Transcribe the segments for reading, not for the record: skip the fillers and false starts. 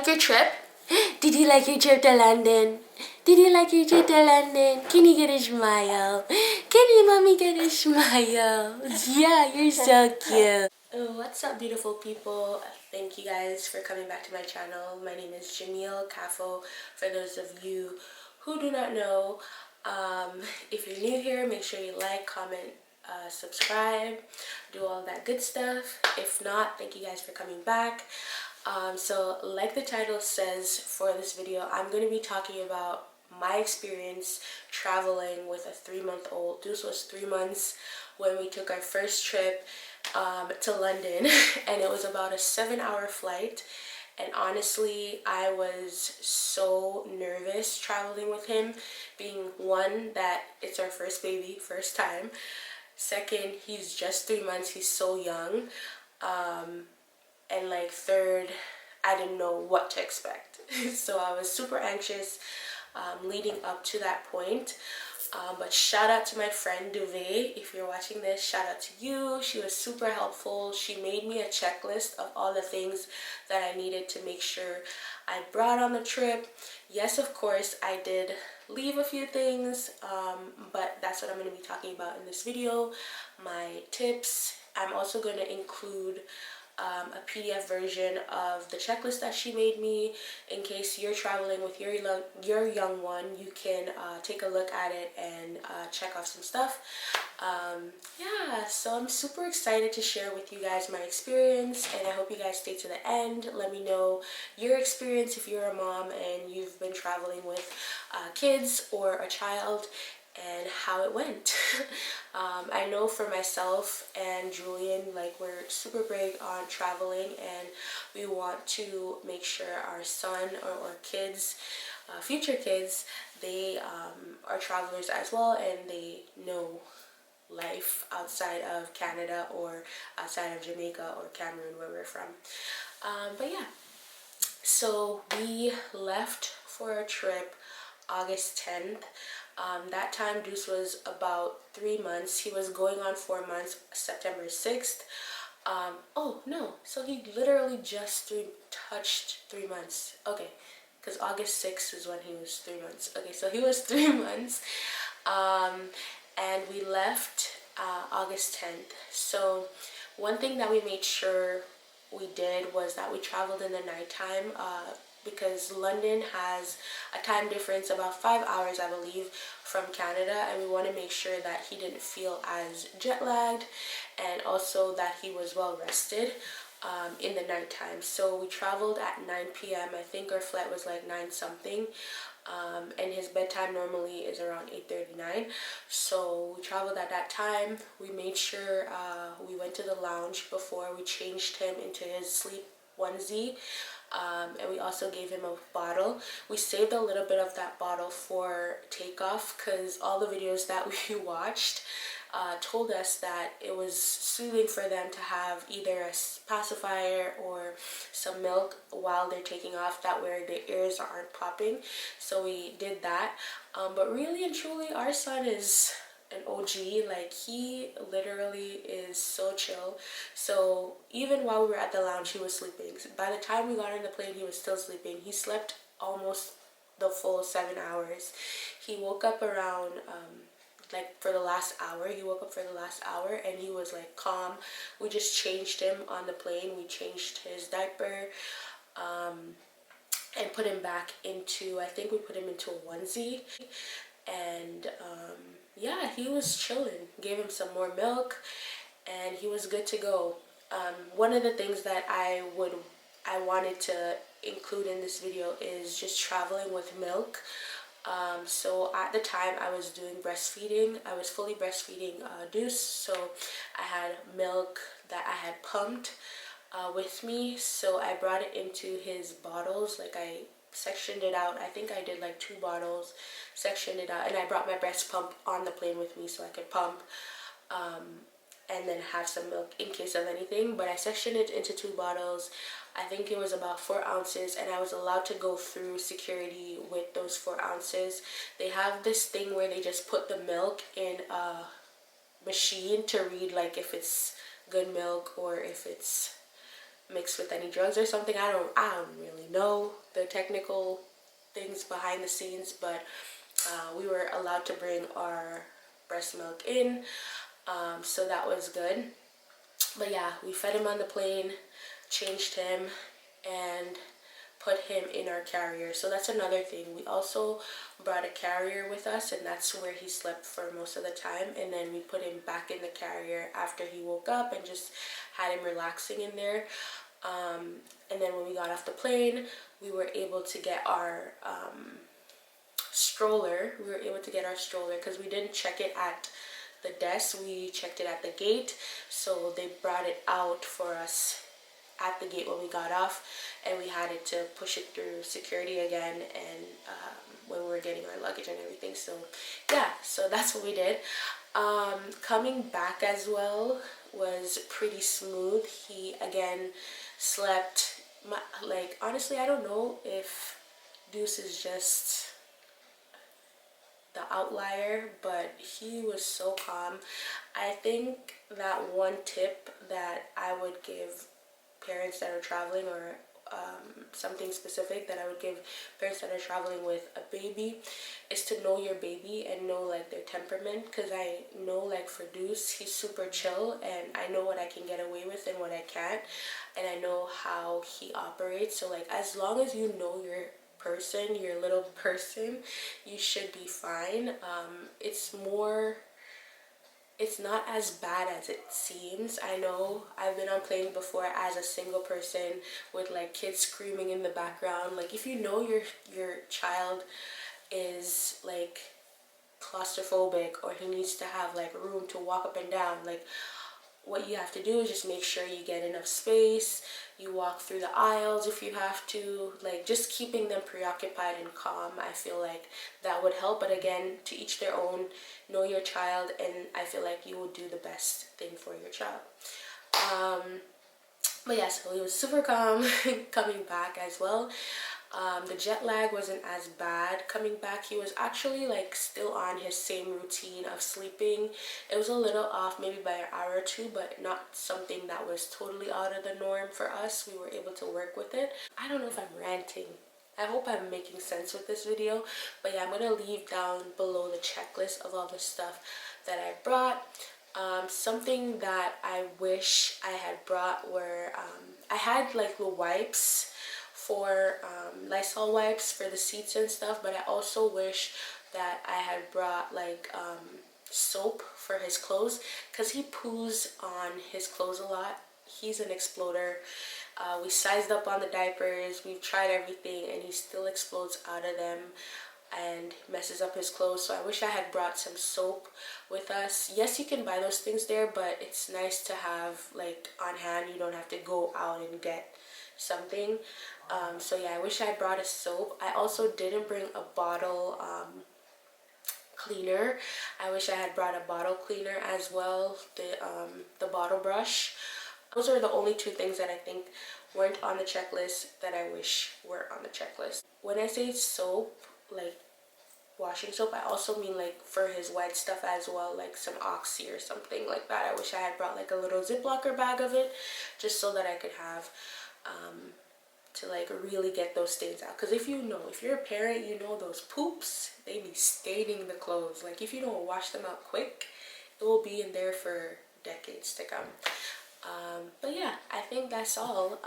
like your trip? Did you like your trip to London? Did you like your trip to London? Can you get a smile? Can you mommy get a smile? Yeah, you're so cute. What's up, beautiful people? Thank you guys for coming back to my channel. My name is Jamil Kafo. For those of you who do not know, if you're new here, make sure you like, comment, subscribe, do all that good stuff. If not, thank you guys for coming back. So like the title says, for this video, I'm going to be talking about my experience traveling with a 3-month-old. This was 3 months when we took our first trip to London, and it was about a 7-hour flight. And honestly, I was so nervous traveling with him, being one, that it's our first baby, first time. Second, he's just 3 months, he's so young. And like third, I didn't know what to expect. So I was super anxious leading up to that point. But shout out to my friend Duvet. If you're watching this, shout out to you. She was super helpful. She made me a checklist of all the things that I needed to make sure I brought on the trip. Yes, of course, I did leave a few things, but that's what I'm going to be talking about in this video. My tips. I'm also going to include a PDF version of the checklist that she made me. In case you're traveling with your young one, you can take a look at it and check off some stuff. Yeah, so I'm super excited to share with you guys my experience, and I hope you guys stay to the end. Let me know your experience if you're a mom and you've been traveling with kids or a child, and how it went. I know for myself and Julian, like, we're super big on traveling, and we want to make sure our son or kids, future kids, they are travelers as well, and they know life outside of Canada or outside of Jamaica or Cameroon, where we're from. But yeah, so we left for a trip August 10th. That time Deuce was about 3 months. He was going on 4 months, September 6th. Oh no, so he literally just touched 3 months. Okay, because August 6th is when he was 3 months. Okay, so he was 3 months. And we left August 10th. So one thing that we made sure we did was that we traveled in the nighttime, because London has a time difference about 5 hours, I believe, from Canada, and we want to make sure that he didn't feel as jet lagged, and also that he was well rested in the nighttime. So we traveled at 9 p.m. I think our flight was like 9 something, and his bedtime normally is around 8:39. So we traveled at that time. We made sure we went to the lounge before we changed him into his sleep onesie. And we also gave him a bottle. We saved a little bit of that bottle for takeoff, because all the videos that we watched told us that it was soothing for them to have either a pacifier or some milk while they're taking off, that way their ears aren't popping. So we did that. But really and truly, our son is an OG. Like, he literally is so chill. So even while we were at the lounge, he was sleeping. By the time we got on the plane, he was still sleeping. He slept almost the full 7 hours. He woke up around like for the last hour. He woke up for the last hour, and he was like calm. We just changed him on the plane. We changed his diaper and put him back into, I think we put him into a onesie. And yeah, he was chilling. Gave him some more milk, and he was good to go. One of the things that I wanted to include in this video is just traveling with milk. So at the time I was doing breastfeeding. I was fully breastfeeding Deuce, so I had milk that I had pumped with me. So I brought it into his bottles. Like, I sectioned it out. I think I did like 2 bottles, sectioned it out, and I brought my breast pump on the plane with me so I could pump and then have some milk in case of anything. But I sectioned it into 2 bottles. I think it was about 4 ounces, and I was allowed to go through security with those 4 ounces. They have this thing where they just put the milk in a machine to read, like, if it's good milk or if it's mixed with any drugs or something. I don't really know the technical things behind the scenes, but we were allowed to bring our breast milk in, so that was good. But yeah, we fed him on the plane, changed him, and put him in our carrier. So that's another thing. We also brought a carrier with us, and that's where he slept for most of the time. And then we put him back in the carrier after he woke up and just had him relaxing in there. And then when we got off the plane, we were able to get our stroller. We were able to get our stroller because we didn't check it at the desk. We checked it at the gate. So they brought it out for us at the gate when we got off, and we had it to push it through security again, and when we were getting our luggage and everything. So yeah, so that's what we did. Coming back as well was pretty smooth. He again slept, like, honestly, I don't know if Deuce is just the outlier, but he was so calm. I think that one tip that I would give parents that are traveling, or something specific that I would give parents that are traveling with a baby, is to know your baby and know like their temperament. Because I know, like, for Deuce, he's super chill, and I know what I can get away with and what I can't, and I know how he operates. So like, as long as you know your person, your little person, you should be fine. It's not as bad as it seems. I know I've been on planes before as a single person with like kids screaming in the background. Like, if you know your child is like claustrophobic, or he needs to have like room to walk up and down, like, what you have to do is just make sure you get enough space. You walk through the aisles if you have to. Like, just keeping them preoccupied and calm, I feel like that would help. But again, to each their own. Know your child, and I feel like you will do the best thing for your child. But yeah, so he was super calm coming back as well. The jet lag wasn't as bad coming back. He was actually like still on his same routine of sleeping. It was a little off, maybe by an hour or two, but not something that was totally out of the norm for us. We were able to work with it. I don't know if I'm ranting. I hope I'm making sense with this video. But yeah, I'm gonna leave down below the checklist of all the stuff that I brought. Something that I wish I had brought were, I had like the wipes for Lysol wipes for the seats and stuff, but I also wish that I had brought like soap for his clothes, because he poos on his clothes a lot. He's an exploder. We sized up on the diapers, we've tried everything, and he still explodes out of them and messes up his clothes. So I wish I had brought some soap with us. Yes, you can buy those things there, but it's nice to have like on hand. You don't have to go out and get something. So yeah, I wish I brought a soap. I also didn't bring a bottle cleaner. I wish I had brought a bottle cleaner as well, the bottle brush. Those are the only two things that I think weren't on the checklist that I wish were on the checklist. When I say soap, like washing soap, I also mean like for his wet stuff as well, like some Oxy or something like that. I wish I had brought like a little Ziplocker bag of it, just so that I could have to like really get those stains out. Because if you're a parent, you know those poops, they be staining the clothes. Like, if you don't wash them out quick, it will be in there for decades to come. But yeah, I think that's all.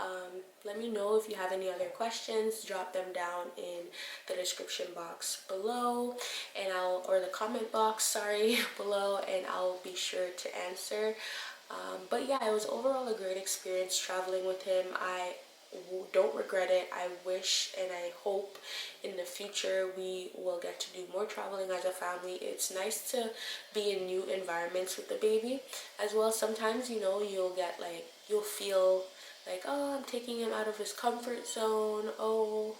Let me know if you have any other questions. Drop them down in the description box below, and or the comment box, sorry, below, and I'll be sure to answer. But yeah, it was overall a great experience traveling with him. I don't regret it. I wish and I hope in the future we will get to do more traveling as a family. It's nice to be in new environments with the baby as well. Sometimes, you'll feel like, oh, I'm taking him out of his comfort zone. Oh,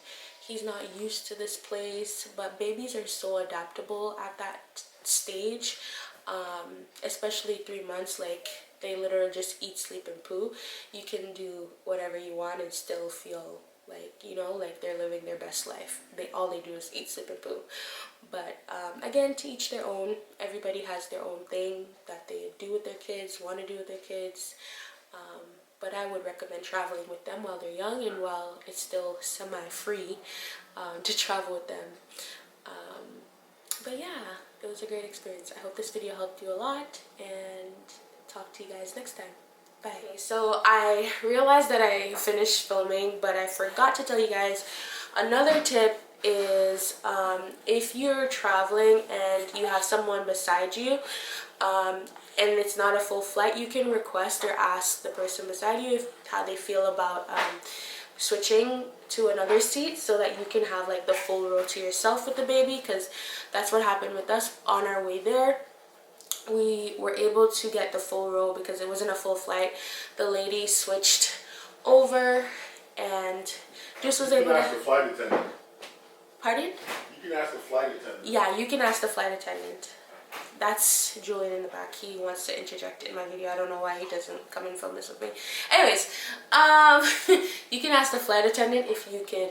he's not used to this place. But babies are so adaptable at that stage, especially 3 months. Like, they literally just eat, sleep, and poo. You can do whatever you want and still feel like, like they're living their best life. All they do is eat, sleep, and poo. But again, to each their own. Everybody has their own thing that they do with their kids, want to do with their kids. but I would recommend traveling with them while they're young and while it's still semi-free to travel with them. But yeah, it was a great experience. I hope this video helped you a lot, and talk to you guys next time. Bye. Okay, so I realized that I finished filming, but I forgot to tell you guys another tip is if you're traveling and you have someone beside you and it's not a full flight, you can request or ask the person beside you how they feel about switching to another seat so that you can have like the full row to yourself with the baby, because that's what happened with us on our way there. We were able to get the full row because it wasn't a full flight. The lady switched over and just was able to... ask the flight attendant. Pardon? You can ask the flight attendant. Yeah, you can ask the flight attendant. That's Julian in the back. He wants to interject in my video. I don't know why he doesn't come and film this with me. Anyways, you can ask the flight attendant if you can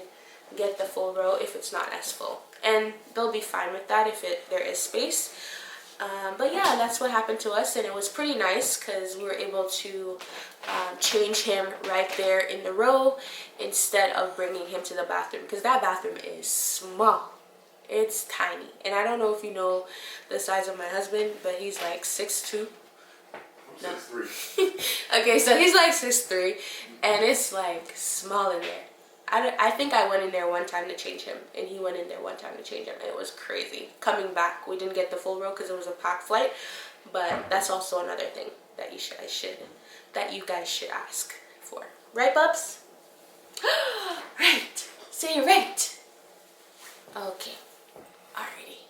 get the full row if it's not as full. And they'll be fine with that if there is space. But yeah, that's what happened to us, and it was pretty nice because we were able to change him right there in the row instead of bringing him to the bathroom, because that bathroom is small. It's tiny, and I don't know if you know the size of my husband, but he's like 6'2". I'm 6'3". Okay, so he's like 6'3", and it's like small in there. I think I went in there one time to change him, and he went in there one time to change him. It was crazy. Coming back, we didn't get the full row because it was a packed flight, but that's also another thing that you guys should ask for. Right, Bubs? Right. Say right. Okay. Alrighty.